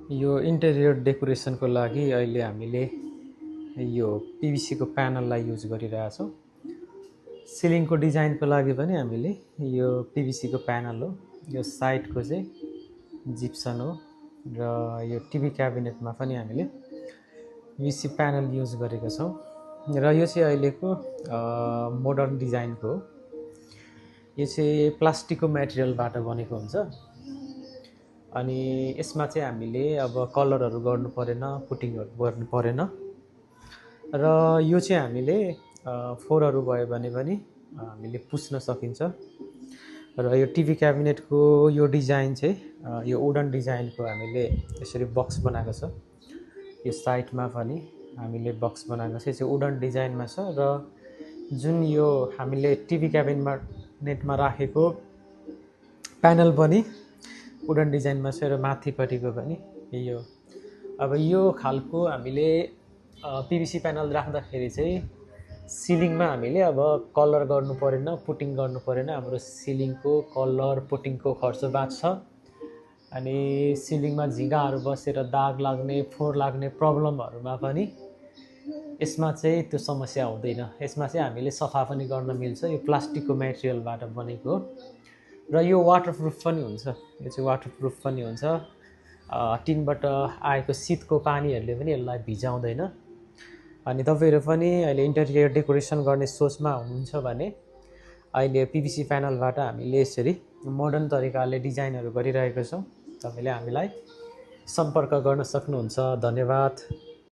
यो इन्टेरियर डेकोरेसनको लागि अहिले हामीले यो पिभिसी को प्यानललाई युज गरिरहेछौँ। सिलिङको डिजाइनको लागि पनि हामीले यो पिभिसी को प्यानल हो। यो साइडको चाहिँ जिप्सन हो र यो टिभी क्याबिनेटमा पनि हामीले पिभिसी प्यानल युज गरेका छौँ र यो चाहिँ अहिलेको मोडर्न डिजाइनको हो। यो चाहिँ प्लास्टिकको मटेरियलबाट बनेको हुन्छ अनि यसमा चाहिँ हामीले अब कलरहरू गर्नु परेन, पुटिङहरू गर्नु परेन र यो चाहिँ हामीले फोहोरहरू भयो भने पनि हामीले पुस्न सकिन्छ र यो टिभी क्याबिनेटको यो डिजाइन चाहिँ यो वुडन डिजाइनको हामीले यसरी बक्स बनाएको छ। यो साइडमा पनि हामीले बक्स बनाएको छ, यो चाहिँ वुडन डिजाइनमा छ र जुन यो हामीले टिभी क्याबिनेटमा राखेको प्यानल पनि वुडन डिजाइनमा छ र माथिपट्टिको पनि यो। अब यो खालको हामीले पिभिसी प्यानल राख्दाखेरि चाहिँ सिलिङमा हामीले अब कलर गर्नु परेन, पुटिङ गर्नु परेन। हाम्रो सिलिङको कलर पुटिङको खर्च बाँच्छ अनि सिलिङमा झिँगाहरू बसेर दाग लाग्ने, फोहोर लाग्ने प्रब्लमहरूमा पनि यसमा चाहिँ त्यो समस्या हुँदैन। यसमा चाहिँ हामीले सफा पनि गर्न मिल्छ। यो प्लास्टिकको मटेरियलबाट बनेको र यो वाटरप्रुफ पनि हुन्छ। यो चाहिँ वाटरप्रुफ पनि हुन्छ। टिनबाट आएको शीतको पानीहरूले पनि यसलाई भिजाउँदैन। अनि तपाईहरु पनि अहिले इन्टेरियर डेकोरेसन गर्ने सोचमा हुनुहुन्छ भने अहिले पिभिसी प्यानलबाट हामीले यसरी मोडर्न तरिकाले डिजाइनहरू गरिरहेका छौँ। तपाईले हामीलाई सम्पर्क गर्न सक्नुहुन्छ। धन्यवाद।